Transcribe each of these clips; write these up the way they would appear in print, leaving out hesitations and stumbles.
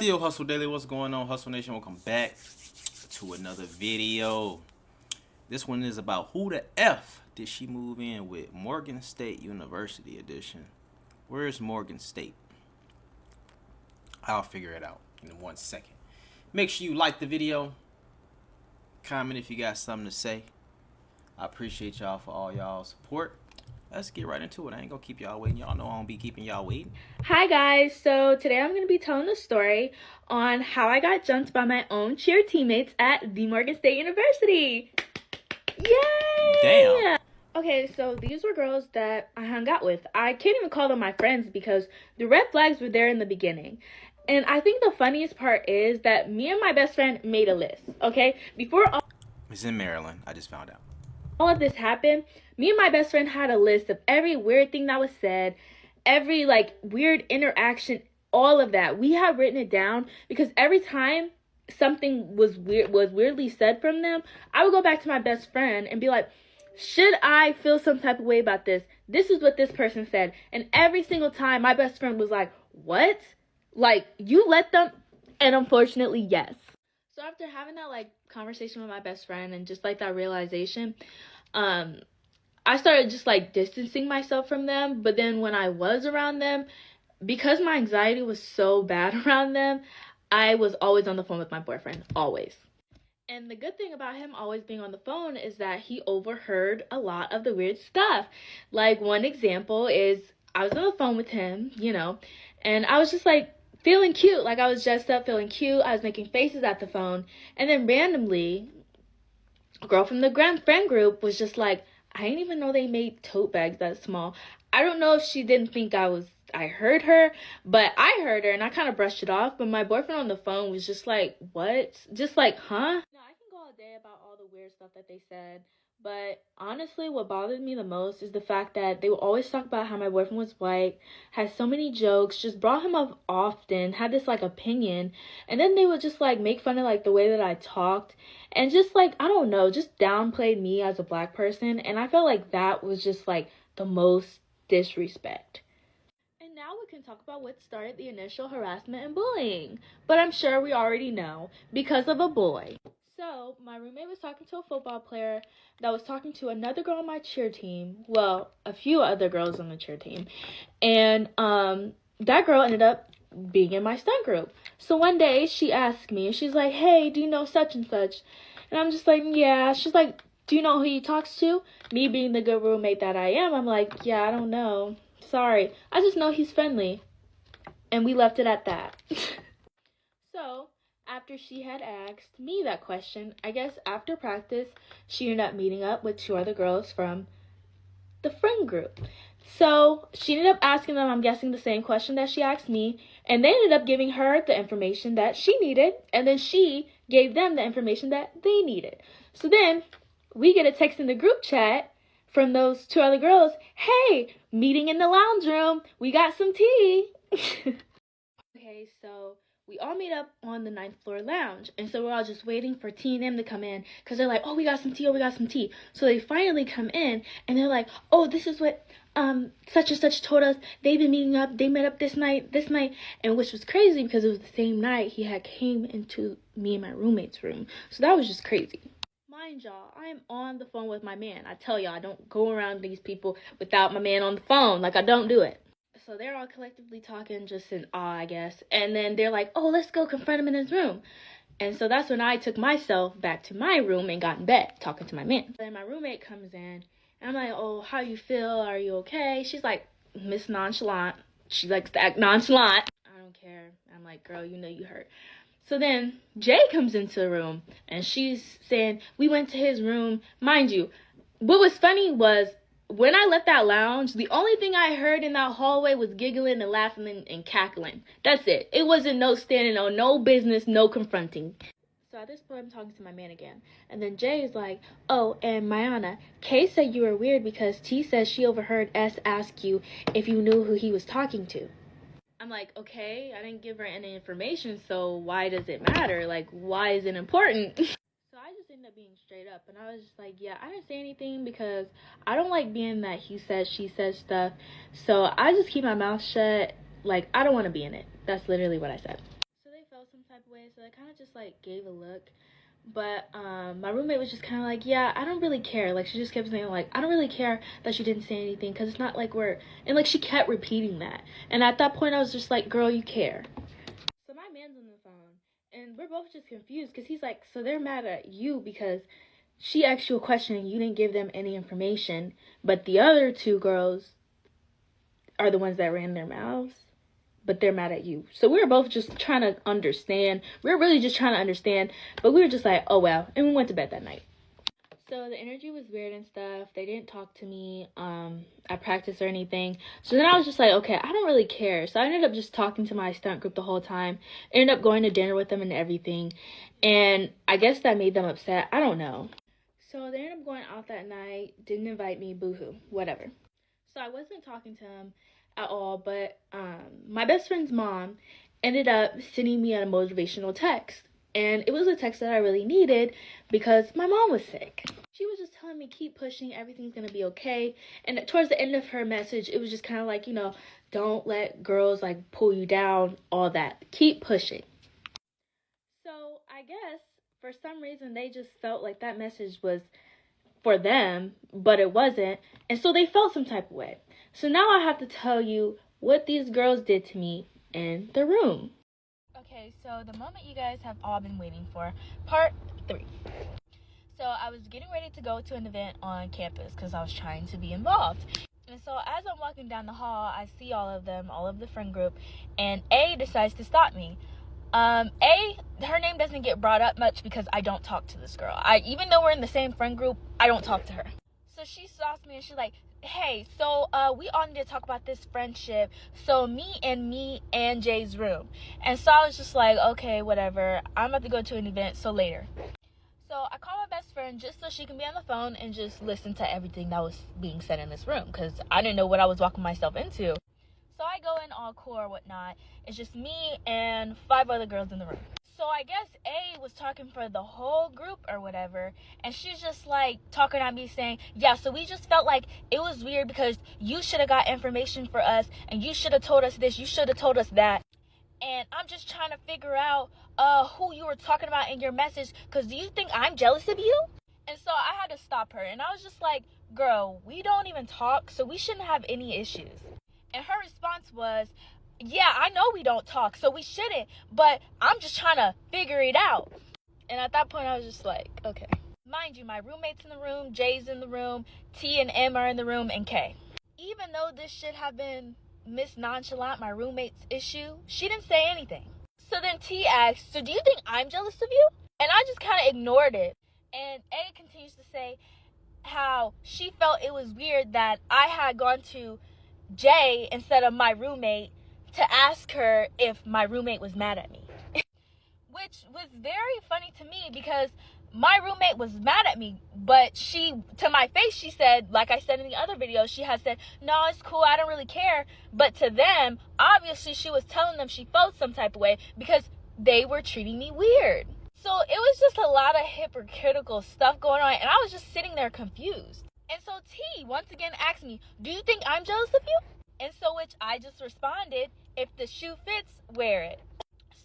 Yo, Hustle Daily, what's going on, Hustle Nation? Welcome back to another video. This one is about who the F did she move in with? Morgan State University edition. Where's Morgan State? I'll figure it out in 1 second. Make sure you like the video. Comment if you got something to say. I appreciate y'all for all y'all support. Let's get right into it. I ain't gonna keep y'all waiting. Y'all know I don't be keeping y'all waiting. Hi guys, so today I'm going to be telling the story on how I got jumped by my own cheer teammates at the Morgan State University. Yay! Damn. Okay, so these were girls that I hung out with. I can't even call them my friends because the red flags were there in the beginning. And I think the funniest part is that me and my best friend made a list, okay? Before all... It's in Maryland. I just found out. All of this happened, me and my best friend had a list of every weird thing that was said, every weird interaction, all of that. We had written it down because every time something was weirdly said from them, I would go back to my best friend and be like, should I feel some type of way about this? This is what this person said. And every single time my best friend was like, what? Like, you let them? And unfortunately, yes. So after having that conversation with my best friend and just that realization, I started just distancing myself from them. But then when I was around them, because my anxiety was so bad around them, I was always on the phone with my boyfriend, always. And the good thing about him always being on the phone is that he overheard a lot of the weird stuff. Like, one example is I was on the phone with him, and I was just feeling cute. I was dressed up, feeling cute. I was making faces at the phone. And then randomly, a girl from the friend group was just like, I didn't even know they made tote bags that small. I don't know if she didn't think I heard her, but I heard her and I kind of brushed it off. But my boyfriend on the phone was just like, what? Just like, huh? No, I can go all day about all the weird stuff that they said. But honestly, what bothered me the most is the fact that they would always talk about how my boyfriend was white, had so many jokes, just brought him up often, had this opinion, and then they would just make fun of the way that I talked, and just I don't know, just downplayed me as a black person, and I felt like that was just the most disrespect. And now we can talk about what started the initial harassment and bullying, but I'm sure we already know, because of a boy. So, my roommate was talking to a football player that was talking to another girl on my cheer team. Well, a few other girls on the cheer team. And that girl ended up being in my stunt group. So one day, she asked me, and she's like, hey, do you know such and such? And I'm just like, yeah. She's like, do you know who he talks to? Me being the good roommate that I am, I'm like, yeah, I don't know. Sorry. I just know he's friendly. And we left it at that. So... after she had asked me that question, I guess after practice, she ended up meeting up with two other girls from the friend group. So she ended up asking them, I'm guessing, the same question that she asked me, and they ended up giving her the information that she needed, and then she gave them the information that they needed. So then we get a text in the group chat from those two other girls, hey, meeting in the lounge room, we got some tea. Okay, so... we all meet up on the 9th floor lounge, and so we're all just waiting for T and M to come in, because they're like, oh, we got some tea, oh, we got some tea. So they finally come in, and they're like, oh, this is what such and such told us. They've been meeting up, they met up this night, and which was crazy, because it was the same night he had came into me and my roommate's room. So that was just crazy. Mind y'all, I am on the phone with my man. I tell y'all, I don't go around these people without my man on the phone. I don't do it. So they're all collectively talking just in awe, I guess. And then they're like, oh, let's go confront him in his room. And so that's when I took myself back to my room and got in bed talking to my man. Then my roommate comes in, and I'm like, oh, how you feel? Are you okay? She's like, Miss Nonchalant. She likes to act nonchalant. I don't care. I'm like, girl, you know you hurt. So then Jay comes into the room, and she's saying, we went to his room. Mind you, what was funny was, when I left that lounge, the only thing I heard in that hallway was giggling and laughing and cackling. That's it. It wasn't no standing on no business, no confronting. So at this point, I'm talking to my man again. And then Jay is like, oh, and Mayana, Kay said you were weird because T says she overheard S ask you if you knew who he was talking to. I'm like, okay, I didn't give her any information, so why does it matter? Why is it important? So I just ended up being straight up, and I was just like, yeah, I didn't say anything because I don't like being that he says, she says stuff. So I just keep my mouth shut. I don't want to be in it. That's literally what I said. So they felt way, so I kind of just like gave a look. But my roommate was just kind of like, yeah, I don't really care. Like, she just kept saying, like, I don't really care that she didn't say anything, because it's not like we're, and like she kept repeating that. And at that point I was just like, girl, you care. So my man's on the phone, and we're both just confused, because he's like, so they're mad at you because she asked you a question and you didn't give them any information, but the other two girls are the ones that ran their mouths, but they're mad at you. So we were both just trying to understand. We were really just trying to understand, but we were just like, oh well. And we went to bed that night. So the energy was weird and stuff. They didn't talk to me at practice or anything. So then I was just like, okay, I don't really care. So I ended up just talking to my stunt group the whole time. Ended up going to dinner with them and everything. And I guess that made them upset. I don't know. So they ended up going out that night. Didn't invite me. Boo-hoo. Whatever. So I wasn't talking to him at all, but my best friend's mom ended up sending me a motivational text, and it was a text that I really needed because my mom was sick. She was just telling me, keep pushing, everything's gonna be okay. And towards the end of her message, it was just kind of like, you know, don't let girls like pull you down, all that, keep pushing. So I guess for some reason they just felt like that message was for them, but it wasn't, and so they felt some type of way. So now I have to tell you what these girls did to me in the room. Okay, so the moment you guys have all been waiting for, part 3. So I was getting ready to go to an event on campus because I was trying to be involved. And so as I'm walking down the hall, I see all of them, all of the friend group, and A decides to stop me. Her name doesn't get brought up much because I don't talk to this girl. Even though we're in the same friend group, I don't talk to her. So she stops me and she's like, hey, so we all need to talk about this friendship. So me and Jay's room. And so I was just like, okay, whatever. I'm about to go to an event, so later. So I call my best friend just so she can be on the phone and just listen to everything that was being said in this room, because I didn't know what I was walking myself into. So I go in all cool or whatnot. It's just me and 5 other girls in the room. So I guess A was talking for the whole group or whatever, and she's just like talking at me saying, yeah, so we just felt like it was weird because you should have got information for us, and you should have told us this, you should have told us that. And I'm just trying to figure out who you were talking about in your message, because do you think I'm jealous of you? And so I had to stop her, and I was just like, girl, we don't even talk, so we shouldn't have any issues. And her response was, yeah, I know we don't talk, so we shouldn't, but I'm just trying to figure it out. And at that point, I was just like, okay. Mind you, my roommate's in the room, Jay's in the room, T and M are in the room, and K. Even though this should have been Miss Nonchalant, my roommate's issue, she didn't say anything. So then T asked, so do you think I'm jealous of you? And I just kind of ignored it. And A continues to say how she felt it was weird that I had gone to Jay instead of my roommate to ask her if my roommate was mad at me. Which was very funny to me because my roommate was mad at me, but she, to my face, she said, like I said in the other video, she had said, no, it's cool, I don't really care. But to them, obviously she was telling them she felt some type of way because they were treating me weird. So it was just a lot of hypocritical stuff going on, and I was just sitting there confused. And so T once again asked me, do you think I'm jealous of you? And so which I just responded, if the shoe fits, wear it.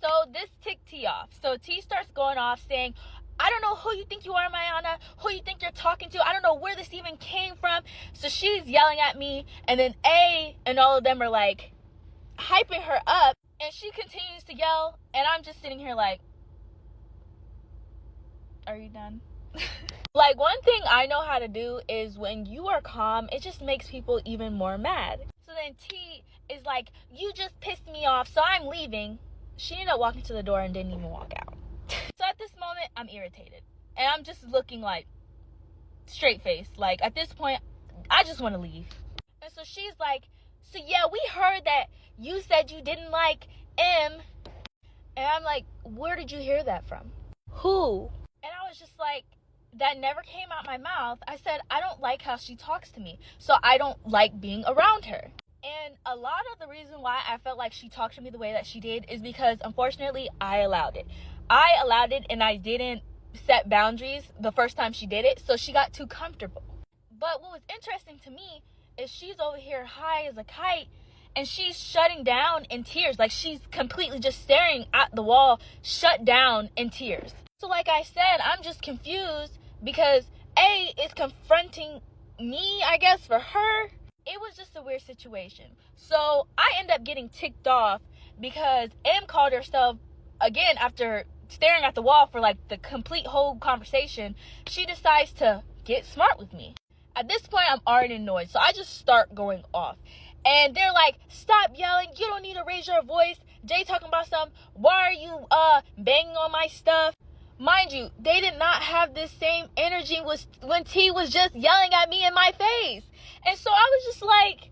So this ticked T off. So T starts going off saying, I don't know who you think you are, Mayana, who you think you're talking to. I don't know where this even came from. So she's yelling at me, and then A and all of them are like hyping her up, and she continues to yell, and I'm just sitting here like, are you done? Like, one thing I know how to do is when you are calm, it just makes people even more mad. So then T is like, you just pissed me off, so I'm leaving. She ended up walking to the door and didn't even walk out. So at this moment, I'm irritated. And I'm just looking like straight faced. Like, at this point, I just want to leave. And so she's like, so yeah, we heard that you said you didn't like M. And I'm like, where did you hear that from? Who? And I was just like, that never came out my mouth. I said, I don't like how she talks to me, so I don't like being around her. And a lot of the reason why I felt like she talked to me the way that she did is because, unfortunately, I allowed it. I allowed it, and I didn't set boundaries the first time she did it, so she got too comfortable. But what was interesting to me is she's over here high as a kite, and she's shutting down in tears. Like, she's completely just staring at the wall, shut down in tears. So like I said, I'm just confused because A, it's confronting me, I guess, for her. It was just a weird situation. So I end up getting ticked off because M called herself, again, after staring at the wall for like the complete whole conversation, she decides to get smart with me. At this point, I'm already annoyed, so I just start going off. And they're like, stop yelling, you don't need to raise your voice. Jay talking about something, why are you banging on my stuff? Mind you, they did not have this same energy when T was just yelling at me in my face. And so I was just like,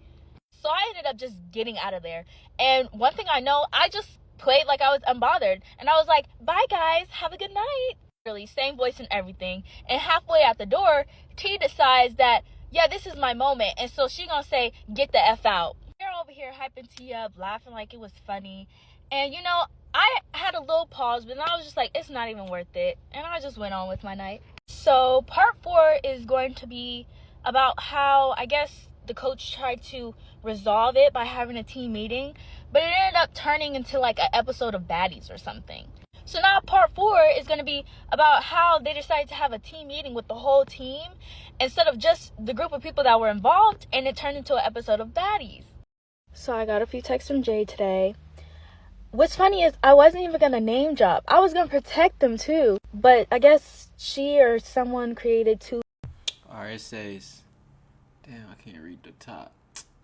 so I ended up just getting out of there. And one thing I know, I just played like I was unbothered. And I was like, bye guys, have a good night. Really, same voice and everything. And halfway out the door, T decides that, yeah, this is my moment. And so she gonna say, get the F out. They're over here hyping T up, laughing like it was funny. And you know, I had a little pause, but then I was just like, it's not even worth it. And I just went on with my night. So part 4 is going to be about how, I guess, the coach tried to resolve it by having a team meeting, but it ended up turning into like an episode of Baddies or something. So now part 4 is going to be about how they decided to have a team meeting with the whole team instead of just the group of people that were involved, and it turned into an episode of Baddies. So I got a few texts from Jay today. What's funny is I wasn't even going to name drop. I was going to protect them too, but I guess she or someone created two. Alright, it says, damn, I can't read the top.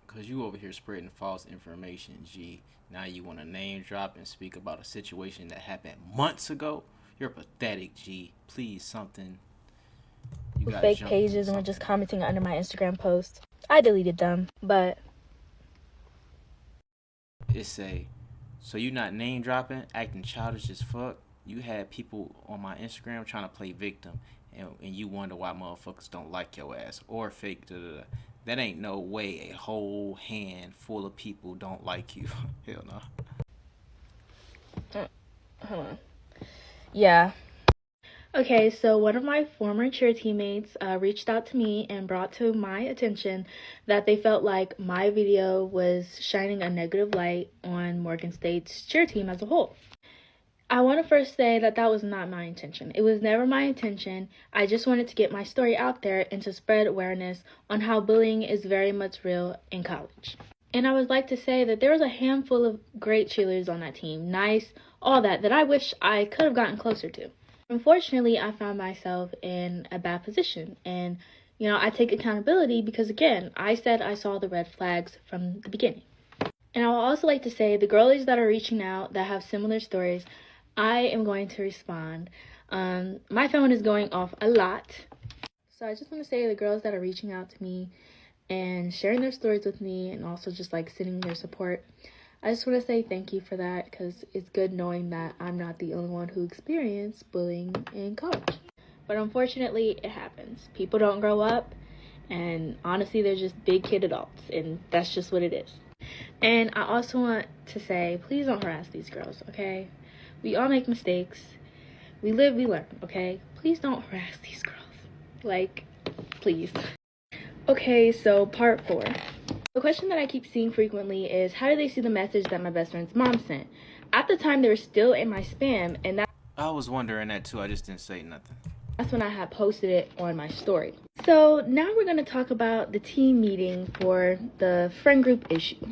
Because you over here spreading false information, G. Now you want to name drop and speak about a situation that happened months ago? You're pathetic, G. Please, something. You got Fake pages and were just commenting under my Instagram post. I deleted them, but it say, so you not name dropping, acting childish as fuck? You had people on my Instagram trying to play victim, and you wonder why motherfuckers don't like your ass or fake da-da-da. That ain't no way a whole hand full of people don't like you. Hell no. Hold on. Yeah. Okay, so one of my former cheer teammates reached out to me and brought to my attention that they felt like my video was shining a negative light on Morgan State's cheer team as a whole. I want to first say that that was not my intention. It was never my intention. I just wanted to get my story out there and to spread awareness on how bullying is very much real in college. And I would like to say that there was a handful of great cheerleaders on that team, nice, all that I wish I could have gotten closer to. Unfortunately, I found myself in a bad position, and, you know, I take accountability because, again, I said I saw the red flags from the beginning. And I would also like to say the girlies that are reaching out that have similar stories, I am going to respond. My phone is going off a lot. So I just want to say the girls that are reaching out to me and sharing their stories with me and also just like sending their support, I just want to say thank you for that, because it's good knowing that I'm not the only one who experienced bullying in college. But unfortunately, it happens. People don't grow up, and honestly, they're just big kid adults, and that's just what it is. And I also want to say, please don't harass these girls, okay? We all make mistakes. We live, we learn, okay? Please don't harass these girls. Like, please. Okay, so part 4. The question that I keep seeing frequently is, how do they see the message that my best friend's mom sent? At the time, they were still in my spam, and I was wondering that too. I just didn't say nothing. That's when I had posted it on my story. So now we're going to talk about the team meeting for the friend group issue.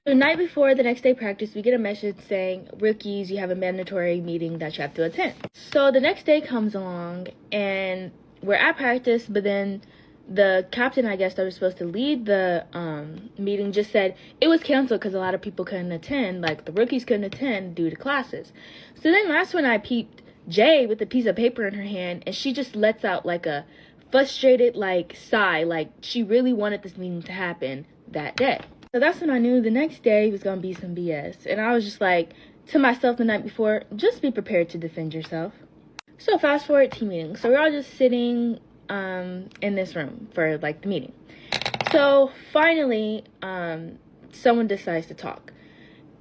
The night before the next day practice, we get a message saying, rookies, you have a mandatory meeting that you have to attend. So the next day comes along, and we're at practice, but then the captain, I guess, that was supposed to lead the meeting just said it was canceled because a lot of people couldn't attend, like the rookies couldn't attend due to classes. So then that's when I peeped Jay with a piece of paper in her hand, and she just lets out like a frustrated like sigh, like she really wanted this meeting to happen that day. So that's when I knew the next day was going to be some BS. And I was just like to myself the night before, just be prepared to defend yourself. So fast forward team meeting. So we're all just sitting in this room for like the meeting. So finally, someone decides to talk.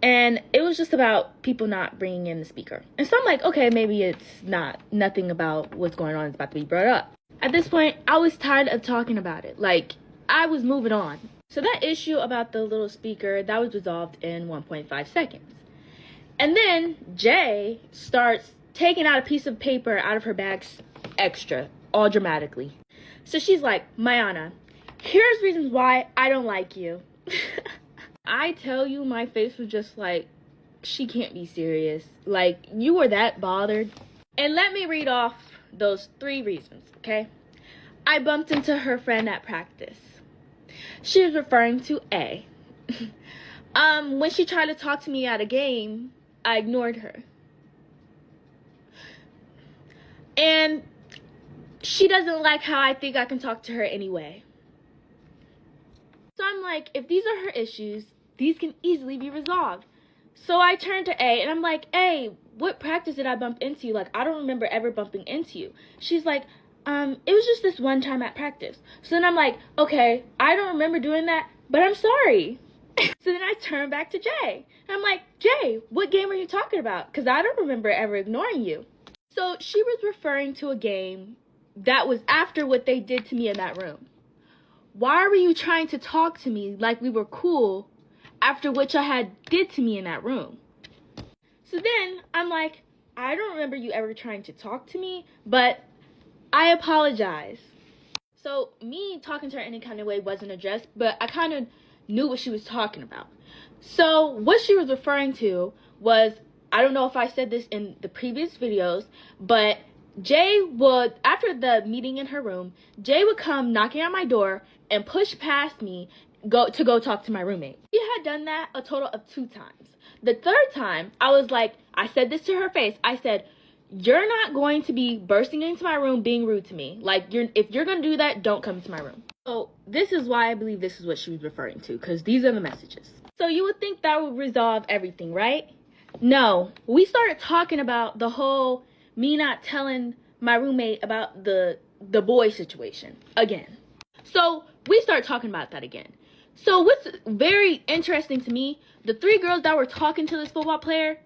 And it was just about people not bringing in the speaker. And so I'm like, okay, maybe it's nothing about what's going on is about to be brought up. At this point, I was tired of talking about it. Like, I was moving on. So that issue about the little speaker, that was resolved in 1.5 seconds. And then Jay starts taking out a piece of paper out of her bag extra, all dramatically. So she's like, Mayana, here's reasons why I don't like you. I tell you, my face was just like, she can't be serious. Like, you were that bothered. And let me read off those 3 reasons, okay? I bumped into her friend at practice. She was referring to A. When she tried to talk to me at a game, I ignored her. And she doesn't like how I think I can talk to her anyway. So I'm like, if these are her issues, these can easily be resolved. So I turned to A and I'm like, A, what practice did I bump into you? Like, I don't remember ever bumping into you. She's like, it was just this one time at practice. So then I'm like, okay, I don't remember doing that, but I'm sorry. So then I turned back to Jay. And I'm like, Jay, what game are you talking about? Because I don't remember ever ignoring you. So she was referring to a game that was after what they did to me in that room. Why were you trying to talk to me like we were cool after what you had did to me in that room? So then I'm like, I don't remember you ever trying to talk to me, but I apologize. So me talking to her any kind of way wasn't addressed, but I kind of knew what she was talking about. So what she was referring to was, I don't know if I said this in the previous videos, but Jay would, after the meeting in her room, Jay would come knocking on my door and push past me to go talk to my roommate. He had done that a total of 2 times. The 3rd time, I was like, I said this to her face. I said, you're not going to be bursting into my room being rude to me. Like, if you're going to do that, don't come into my room. So this is why I believe this is what she was referring to, because these are the messages. So you would think that would resolve everything, right? No. We started talking about the whole me not telling my roommate about the boy situation again. So we started talking about that again. So what's very interesting to me, the 3 girls that were talking to this football player,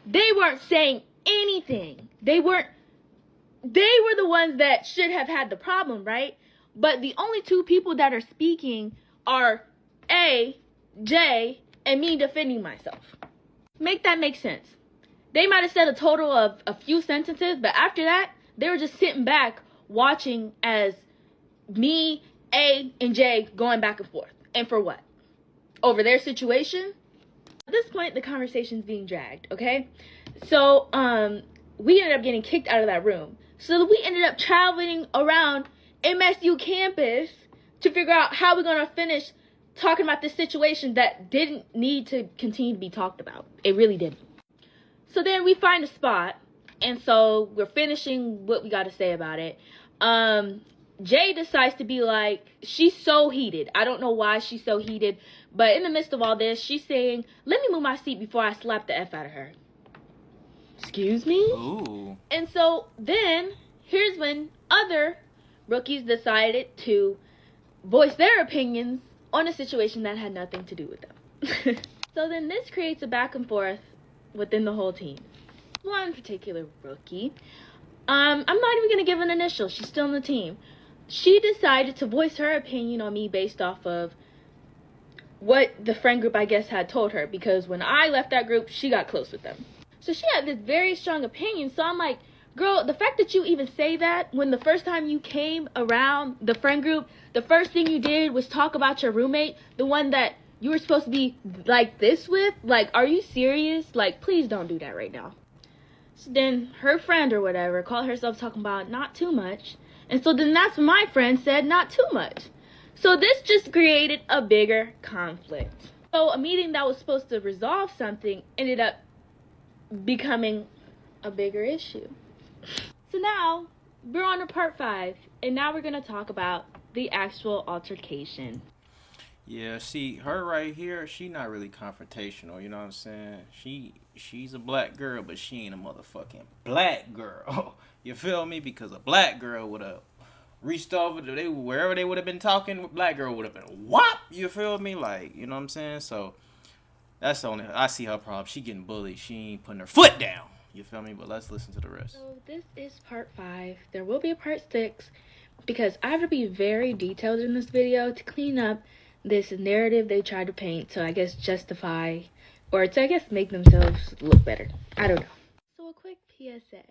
they weren't saying anything. They were the ones that should have had the problem, right? But the only 2 people that are speaking are A, Jay, and me defending myself. Make that make sense. They might have said a total of a few sentences, but after that, they were just sitting back watching as me, A, and Jay going back and forth. And for what? Over their situation? At this point, the conversation's being dragged, okay? So, we ended up getting kicked out of that room. So we ended up traveling around MSU campus to figure out how we're going to finish talking about this situation that didn't need to continue to be talked about. It really didn't. So then we find a spot, and so we're finishing what we got to say about it. Jay decides to be like, she's so heated. I don't know why she's so heated, but in the midst of all this, she's saying, let me move my seat before I slap the F out of her. Excuse me? Ooh. And so then, here's when other rookies decided to voice their opinions on a situation that had nothing to do with them. So then this creates a back and forth within the whole team. One particular rookie, I'm not even going to give an initial. She's still on the team. She decided to voice her opinion on me based off of what the friend group, I guess, had told her. Because when I left that group, she got close with them. So she had this very strong opinion. So I'm like, girl, the fact that you even say that when the first time you came around the friend group, the first thing you did was talk about your roommate, the one that you were supposed to be like this with. Like, are you serious? Like, please don't do that right now. So then her friend or whatever called herself talking about not too much. And so then that's when my friend said not too much. So this just created a bigger conflict. So a meeting that was supposed to resolve something ended up becoming a bigger issue. So now we're on to part 5, and now we're going to talk about the actual altercation. Yeah, see, her right here, she not really confrontational, you know what I'm saying? She's a black girl, but she ain't a motherfucking black girl. You feel me? Because a black girl would have reached over to wherever they would have been talking, black girl would have been whop. You feel me? Like, you know what I'm saying? So that's the only, I see her problem. She getting bullied. She ain't putting her foot down. You feel me? But let's listen to the rest. So this is part 5. There will be a part 6 because I have to be very detailed in this video to clean up this narrative they tried to paint to, I guess, justify or to, I guess, make themselves look better. I don't know. So a quick PSA.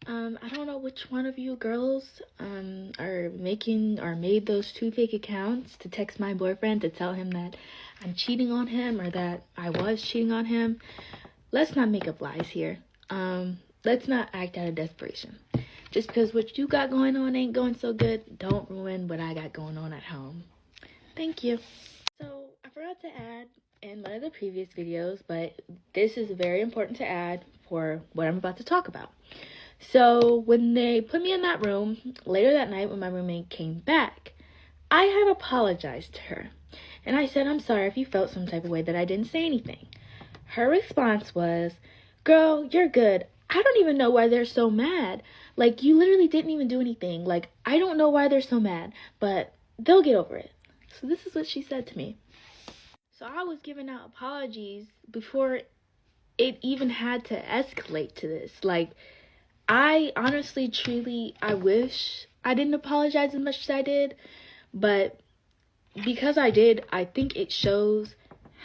I don't know which one of you girls are making or made those 2 fake accounts to text my boyfriend to tell him that I'm cheating on him or that I was cheating on him. Let's not make up lies here. Let's not act out of desperation. Just because what you got going on ain't going so good, don't ruin what I got going on at home. Thank you. So I forgot to add in one of the previous videos, but this is very important to add for what I'm about to talk about. So when they put me in that room later that night when my roommate came back, I had apologized to her. And I said, I'm sorry if you felt some type of way that I didn't say anything. Her response was, girl, you're good. I don't even know why they're so mad. Like, you literally didn't even do anything. Like, I don't know why they're so mad, but they'll get over it. So this is what she said to me. So I was giving out apologies before it even had to escalate to this. Like, I honestly, truly, I wish I didn't apologize as much as I did, but because I did, I think it shows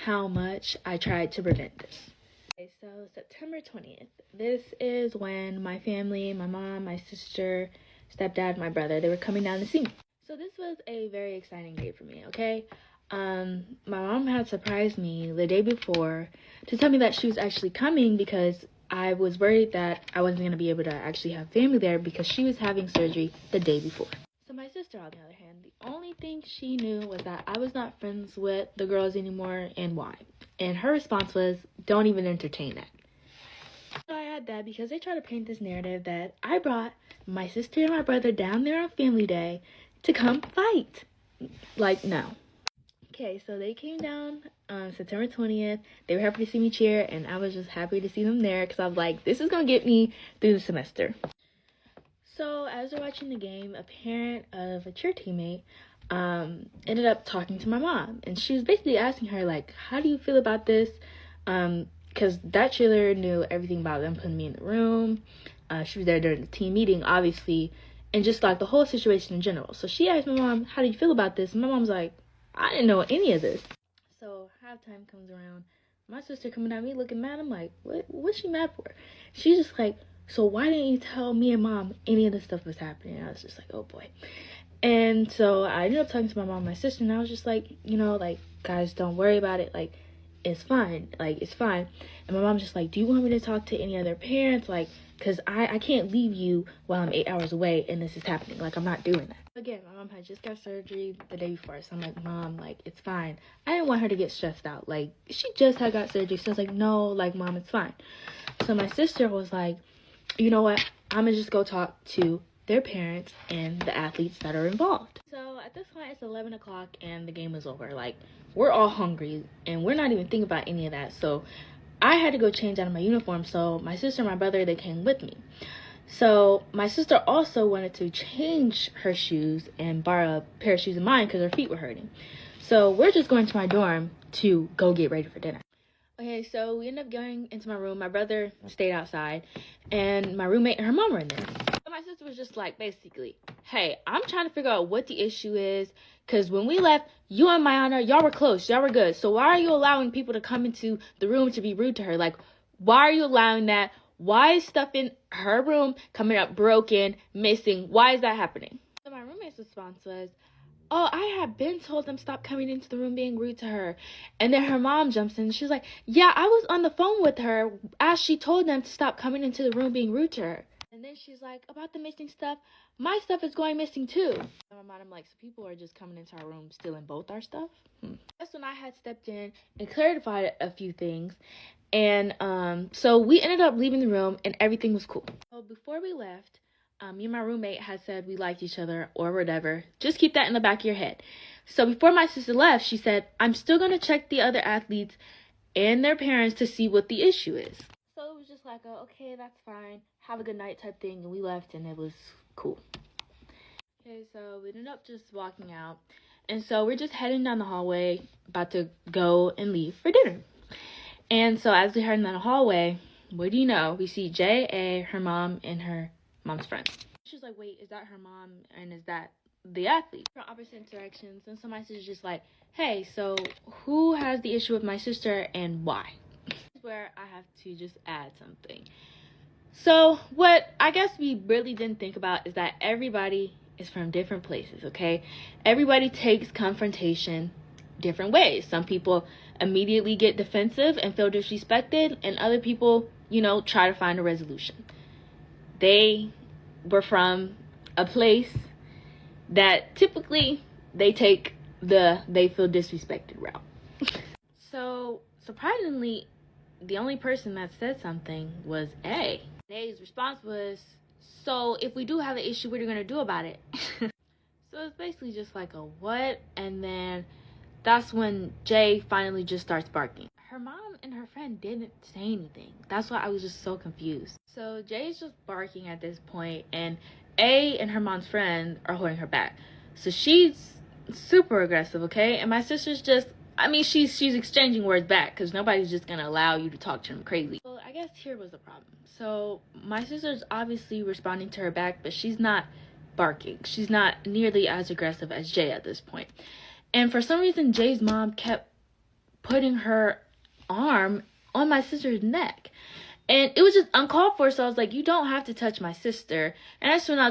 how much I tried to prevent this. Okay, so September 20th, this is when my family, my mom, my sister, stepdad, my brother, they were coming down to see me. So this was a very exciting day for me, okay? My mom had surprised me the day before to tell me that she was actually coming because I was worried that I wasn't going to be able to actually have family there because she was having surgery the day before. So my sister, on the other hand, the only thing she knew was that I was not friends with the girls anymore and why. And her response was, don't even entertain that. So I had that because they tried to paint this narrative that I brought my sister and my brother down there on family day to come fight. Like, no. Okay, so they came down on September 20th. They were happy to see me cheer, and I was just happy to see them there because I was like, this is going to get me through the semester. So as we're watching the game, a parent of a cheer teammate ended up talking to my mom, and she was basically asking her, like, how do you feel about this? Because that cheerleader knew everything about them putting me in the room. She was there during the team meeting, obviously, and just like the whole situation in general. So she asked my mom, how do you feel about this? And my mom's like, I didn't know any of this. So halftime comes around. My sister coming at me looking mad. I'm like, what's she mad for? She's just like, so why didn't you tell me and mom any of this stuff was happening? And I was just like, oh boy. And so I ended up talking to my mom and my sister, and I was just like, you know, like, guys, don't worry about it. Like, it's fine. Like, it's fine. And my mom's just like, do you want me to talk to any other parents? Like, because I can't leave you while I'm 8 hours away and this is happening. Like, I'm not doing that. Again, my mom had just got surgery the day before. So I'm like, Mom, like, it's fine. I didn't want her to get stressed out. Like, she just had got surgery. So I was like, no, like, Mom, it's fine. So my sister was like, you know what? I'm going to just go talk to their parents and the athletes that are involved. So at this point, it's 11 o'clock and the game is over. Like, we're all hungry and we're not even thinking about any of that. So I had to go change out of my uniform, so my sister and my brother, they came with me. So my sister also wanted to change her shoes and borrow a pair of shoes of mine because her feet were hurting. So we're just going to my dorm to go get ready for dinner. Okay, so we ended up going into my room. My brother stayed outside, and my roommate and her mom were in there. So my sister was just like, basically, hey, I'm trying to figure out what the issue is, because when we left, you and Mayana, y'all were close, y'all were good. So why are you allowing people to come into the room to be rude to her? Like, why are you allowing that? Why is stuff in her room coming up broken, missing? Why is that happening? So my roommate's response was, oh, I had been told them stop coming into the room being rude to her. And then her mom jumps in and she's like, yeah, I was on the phone with her as she told them to stop coming into the room being rude to her. And then she's like, about the missing stuff, my stuff is going missing too. And my mom, I'm like, so people are just coming into our room stealing both our stuff? That's when I had stepped in and clarified a few things. And so we ended up leaving the room and everything was cool. So before we left, me and my roommate had said we liked each other or whatever. Just keep that in the back of your head. So before my sister left, she said, I'm still going to check the other athletes and their parents to see what the issue is. So it was just like, okay, that's fine. Have a good night type thing. And we left and it was cool. Okay, so we ended up just walking out. And so we're just heading down the hallway, about to go and leave for dinner. And so as we're heading down the hallway, what do you know? We see J.A., her mom, and her mom's friend. She's like, wait, is that her mom and is that the athlete. From opposite directions, and so my sister's just like, hey, so who has the issue with my sister and why? This is where I have to just add something. So what I guess we really didn't think about is that everybody is from different places, okay? Everybody takes confrontation different ways. Some people immediately get defensive and feel disrespected, and other people, try to find a resolution. They were from a place that typically they take they feel disrespected route. So surprisingly, the only person that said something was A. A's response was, so if we do have an issue, what are you going to do about it? So it's basically just like a what? And then that's when Jay finally just starts barking. Her mom and her friend didn't say anything. That's why I was just so confused. So Jay's just barking at this point, and A and her mom's friend are holding her back. So she's super aggressive, okay? And my sister's just, she's exchanging words back because nobody's just going to allow you to talk to them crazy. Well, I guess here was the problem. So my sister's obviously responding to her back, but she's not barking. She's not nearly as aggressive as Jay at this point. And for some reason, Jay's mom kept putting her arm on my sister's neck. And it was just uncalled for, so I was like, you don't have to touch my sister. And that's when I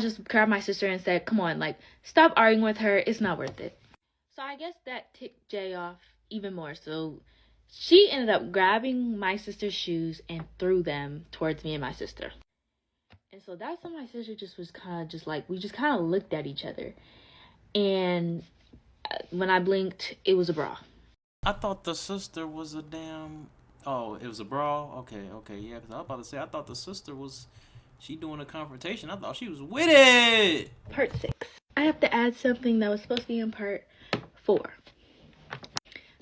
just grabbed my sister and said, come on, stop arguing with her. It's not worth it. So I guess that ticked Jay off even more. So she ended up grabbing my sister's shoes and threw them towards me and my sister. And so that's when my sister just was kind of just like, we just kind of looked at each other. And when I blinked, it was a brawl. I thought the sister was a damn... Oh, it was a brawl? Okay, yeah. Because I was about to say, I thought the sister was... She doing a confrontation. I thought she was with it. Part 6. I have to add something that was supposed to be in part 4.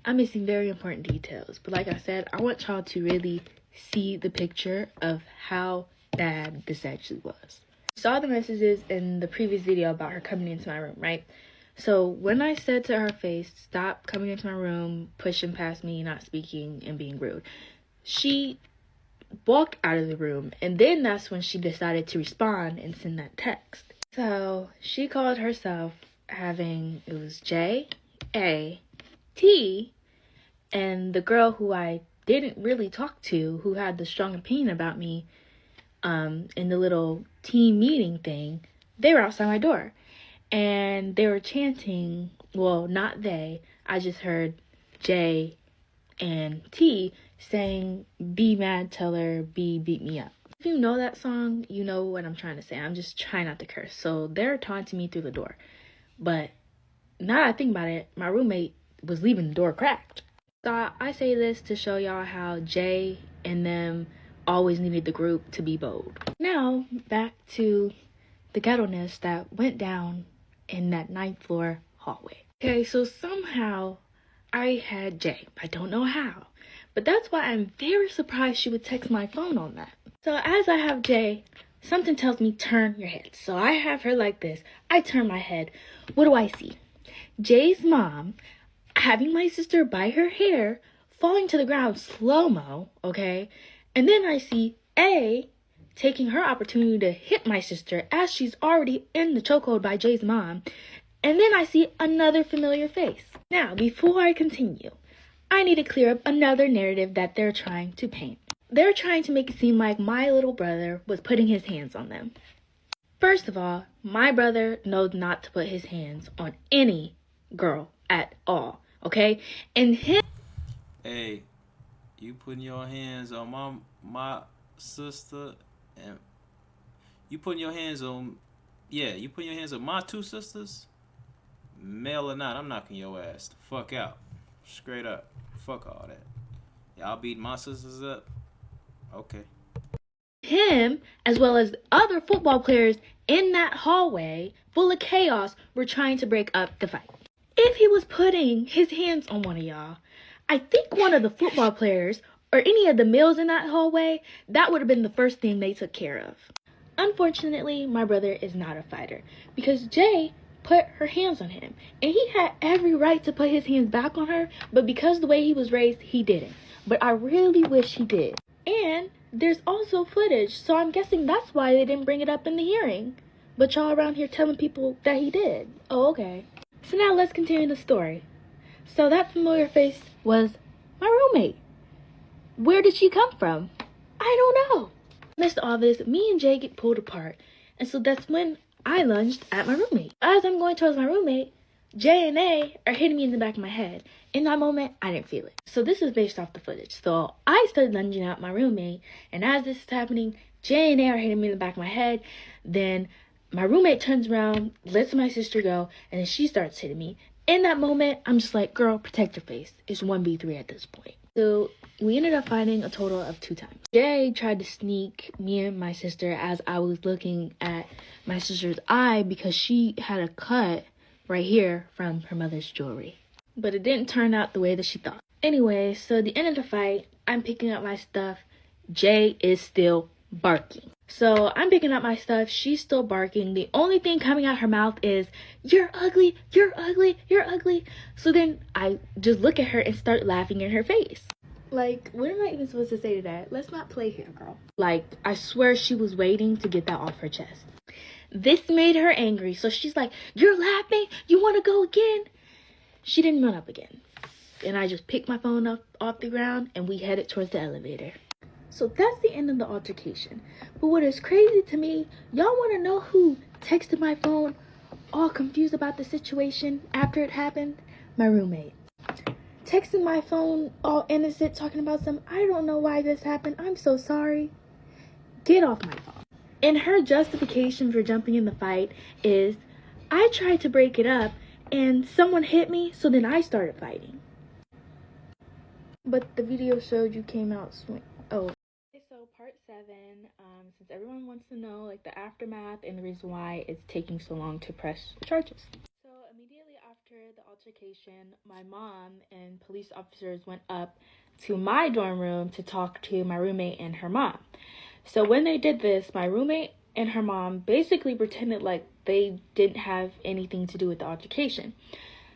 I'm missing very important details. But like I said, I want y'all to really see the picture of how bad this actually was. I saw the messages in the previous video about her coming into my room, right? So when I said to her face, stop coming into my room, pushing past me, not speaking, and being rude, she walked out of the room. And then that's when she decided to respond and send that text. So she called herself it was J-A-T, and the girl who I didn't really talk to, who had the strong opinion about me, in the little team meeting thing, they were outside my door. And they were chanting, well, not they, I just heard J and T saying, be mad, tell her, B, beat me up. If you know that song, you know what I'm trying to say. I'm just trying not to curse. So they're taunting me through the door. But now that I think about it, my roommate was leaving the door cracked. So I say this to show y'all how Jay and them always needed the group to be bold. Now, back to the ghetto-ness that went down in that 9th floor hallway. Okay, so somehow I had Jay. I don't know how, but that's why I'm very surprised she would text my phone on that. So as I have Jay, something tells me turn your head. So I have her like this. I turn my head. What do I see? Jay's mom having my sister by her hair, falling to the ground slow-mo, okay? And then I see A taking her opportunity to hit my sister as she's already in the chokehold by Jay's mom. And then I see another familiar face. Now, before I continue, I need to clear up another narrative that they're trying to paint. They're trying to make it seem like my little brother was putting his hands on them. First of all, my brother knows not to put his hands on any girl at all, okay? And him... Hey, you putting your hands on my sister, and you putting your hands on... Yeah, you putting your hands on my 2 sisters? Male or not, I'm knocking your ass the fuck out. Straight up. Fuck all that. Y'all beating my sisters up? Okay. Him, as well as other football players in that hallway full of chaos, were trying to break up the fight. If he was putting his hands on one of y'all, I think one of the football players or any of the males in that hallway, that would have been the first thing they took care of. Unfortunately, my brother is not a fighter because Jay put her hands on him, and he had every right to put his hands back on her, but because the way he was raised, he didn't. But I really wish he did. And there's also footage, so I'm guessing that's why they didn't bring it up in the hearing. But y'all around here telling people that he did. Oh, okay. So now let's continue the story. So that familiar face was my roommate. Where did she come from? I don't know. Amidst all this, me and Jay get pulled apart. And so that's when I lunged at my roommate. As I'm going towards my roommate, Jay and A are hitting me in the back of my head. In that moment, I didn't feel it. So this is based off the footage. So I started lunging at my roommate. And as this is happening, Jay and A are hitting me in the back of my head. Then my roommate turns around, lets my sister go, and then she starts hitting me. In that moment, I'm just like, girl, protect your face. It's 1v3 at this point. So we ended up fighting a total of 2 times. Jay tried to sneak me and my sister as I was looking at my sister's eye because she had a cut right here from her mother's jewelry. But it didn't turn out the way that she thought. Anyway, so at the end of the fight, I'm picking up my stuff. Jay is still barking. So I'm picking up my stuff. She's still barking. The only thing coming out her mouth is, "You're ugly, you're ugly, you're ugly." So then I just look at her and start laughing in her face. Like, what am I even supposed to say to that? Let's not play here, girl. Like, I swear she was waiting to get that off her chest. This made her angry. So she's like, "You're laughing? You want to go again?" She didn't run up again. And I just picked my phone up off the ground and we headed towards the elevator. So that's the end of the altercation. But what is crazy to me, y'all want to know who texted my phone all confused about the situation after it happened? My roommate. Texting my phone all innocent, talking about I don't know why this happened. I'm so sorry. Get off my phone. And her justification for jumping in the fight is, I tried to break it up and someone hit me, so then I started fighting. But the video showed you came out swing. Oh. So part 7, since everyone wants to know like the aftermath and the reason why it's taking so long to press charges. So immediately after the altercation, my mom and police officers went up to my dorm room to talk to my roommate and her mom. So when they did this, my roommate and her mom basically pretended like they didn't have anything to do with the altercation.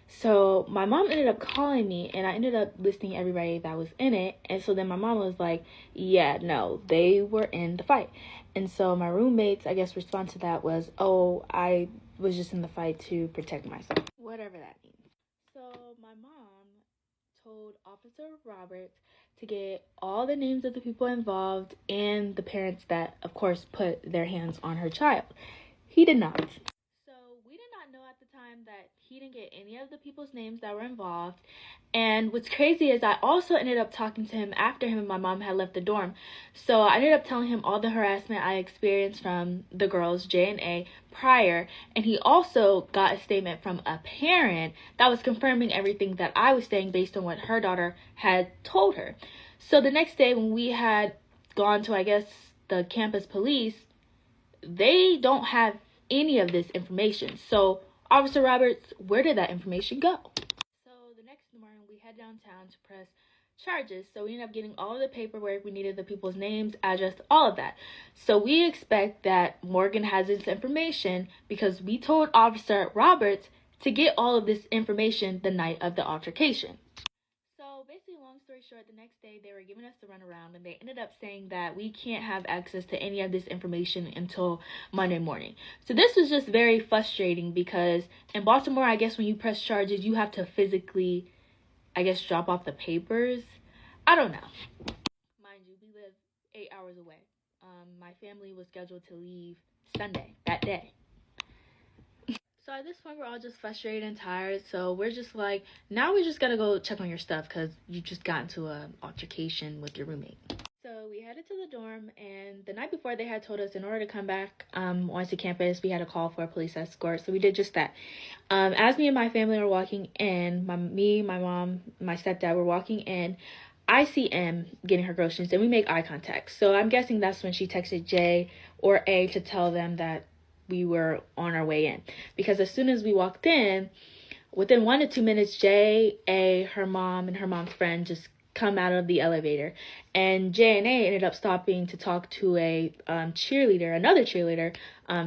So my mom ended up calling me and I ended up listing everybody that was in it. And so then my mom was like, yeah, no, they were in the fight. And so my roommate's, I guess, response to that was, oh, I was just in the fight to protect myself. Whatever that means. So my mom told Officer Roberts to get all the names of the people involved and the parents that, of course, put their hands on her child. He did not. So we did not know at the time that he didn't get any of the people's names that were involved. And what's crazy is I also ended up talking to him after him and my mom had left the dorm. So I ended up telling him all the harassment I experienced from the girls, J and A, prior. And he also got a statement from a parent that was confirming everything that I was saying based on what her daughter had told her. So the next day when we had gone to, I guess, the campus police, they don't have any of this information. So Officer Roberts, where did that information go? So the next morning we head downtown to press charges. So we ended up getting all of the paperwork. We needed the people's names, address, all of that. So we expect that Morgan has this information because we told Officer Roberts to get all of this information the night of the altercation. So basically, long story short, the next day they were giving us the runaround and they ended up saying that we can't have access to any of this information until Monday morning. So this was just very frustrating because in Baltimore, I guess when you press charges, you have to physically, I guess, drop off the papers. I don't know. Mind you, we live 8 hours away. My family was scheduled to leave Sunday, that day. So at this point, we're all just frustrated and tired. So we're just like, now we just gotta go check on your stuff because you just got into an altercation with your roommate. So we headed to the dorm, and the night before they had told us in order to come back onto campus, we had to call for a police escort. So we did just that. As me and my family were walking in, my mom, my stepdad were walking in, I see M getting her groceries, and we make eye contact. So I'm guessing that's when she texted J or A to tell them that we were on our way in, because as soon as we walked in, within 1 to 2 minutes, J, A, her mom, and her mom's friend just come out of the elevator, and J and A ended up stopping to talk to a cheerleader, another cheerleader,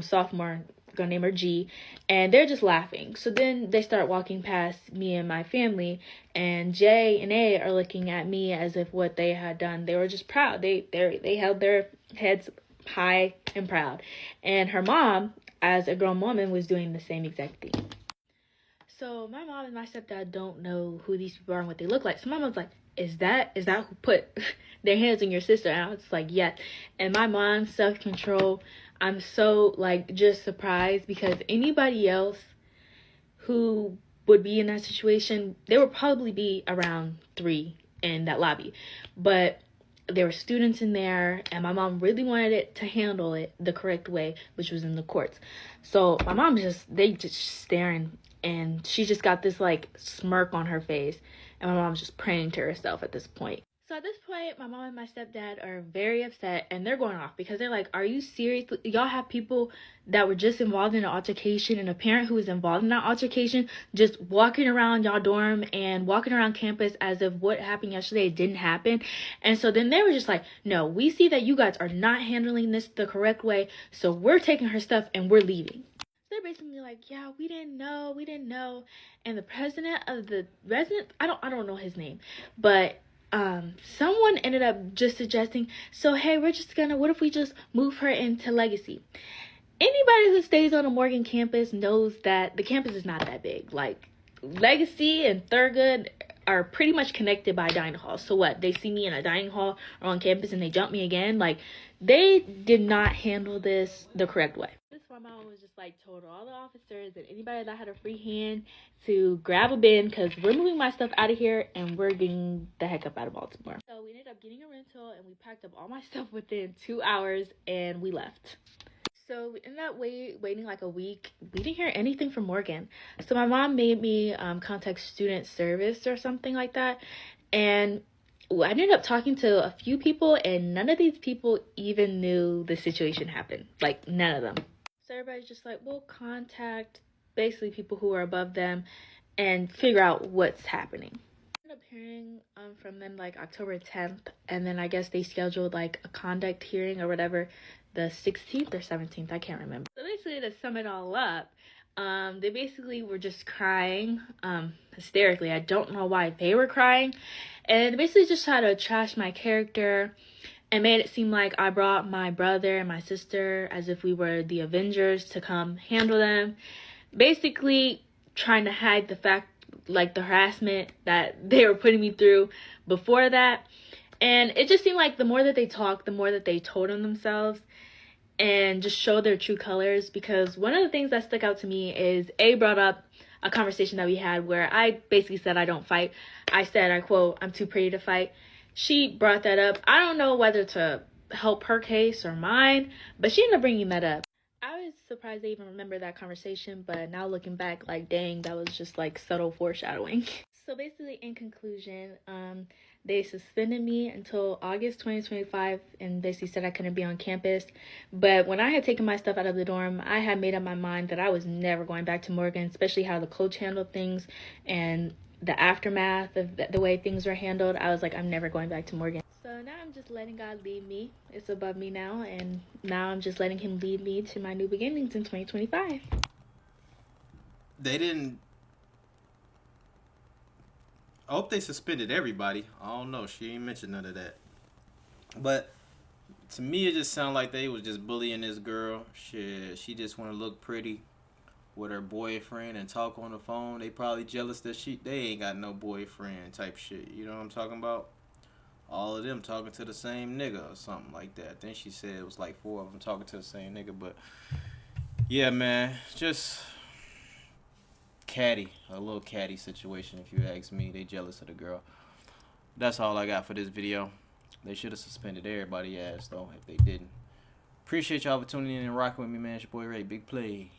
sophomore, gonna name her G, and they're just laughing. So then they start walking past me and my family, and J and A are looking at me as if what they had done, they were just proud. They held their heads high and proud. And her mom, as a grown woman was doing the same exact thing. So my mom and my stepdad don't know who these people are and what they look like. So my mom's like, is that who put their hands on your sister? And I was like, yeah. And my mom's self-control, I'm so like just surprised, because anybody else who would be in that situation, they would probably be around 3 in that lobby. But there were students in there, and my mom really wanted it to handle it the correct way, which was in the courts. So my mom they just staring, and she just got this like smirk on her face, and my mom's just praying to herself at this point. So at this point, my mom and my stepdad are very upset, and they're going off because they're like, are you serious? Y'all have people that were just involved in an altercation, and a parent who was involved in that altercation just walking around y'all dorm and walking around campus as if what happened yesterday didn't happen. And so then they were just like, no, we see that you guys are not handling this the correct way, so we're taking her stuff and we're leaving. They're basically like, yeah, we didn't know. And the president of the resident, I don't know his name, but someone ended up just suggesting, so hey, what if we just move her into Legacy? Anybody who stays on a Morgan campus knows that the campus is not that big. Like, Legacy and Thurgood are pretty much connected by dining halls. So what, they see me in a dining hall or on campus and they jump me again? Like, they did not handle this the correct way. My mom was just like told all the officers and anybody that had a free hand to grab a bin, because we're moving my stuff out of here and we're getting the heck up out of Baltimore. So we ended up getting a rental and we packed up all my stuff within 2 hours and we left. So we ended up waiting like a week. We didn't hear anything from Morgan. So my mom made me contact student service or something like that, and I ended up talking to a few people, and none of these people even knew the situation happened. Like, none of them. So everybody's just like, we'll contact basically people who are above them and figure out what's happening. I ended up hearing from them like October 10th, and then I guess they scheduled like a conduct hearing or whatever, the 16th or 17th, I can't remember. So basically, to sum it all up, they basically were just crying hysterically. I don't know why they were crying, and basically just tried to trash my character and made it seem like I brought my brother and my sister as if we were the Avengers to come handle them. Basically trying to hide the fact, like the harassment that they were putting me through before that. And it just seemed like the more that they talked, the more that they told on themselves and just showed their true colors. Because one of the things that stuck out to me is brought up a conversation that we had where I basically said I don't fight. I said, I quote, I'm too pretty to fight. She brought that up. I don't know whether to help her case or mine, but she ended up bringing that up. I was surprised they even remember that conversation, but now looking back, like, dang, that was just like subtle foreshadowing. So basically, in conclusion, they suspended me until August 2025 and basically said I couldn't be on campus. But when I had taken my stuff out of the dorm, I had made up my mind that I was never going back to Morgan, especially how the coach handled things and the aftermath of the way things were handled. I was like, I'm never going back to Morgan. So now I'm just letting God lead me. It's above me now, and now I'm just letting him lead me to my new beginnings in 2025. They didn't. I hope they suspended everybody. I don't know. She ain't mentioned none of that. But to me, it just sounded like they was just bullying this girl. She just want to look pretty with her boyfriend and talk on the phone. They probably jealous that they ain't got no boyfriend type shit. You know what I'm talking about? All of them talking to the same nigga or something like that. Then she said it was like 4 of them talking to the same nigga. But yeah, man, just a little catty situation if you ask me. They jealous of the girl. That's all I got for this video. They should have suspended everybody's ass though if they didn't. Appreciate y'all for tuning in and rocking with me, man. It's your boy Ray. Big play.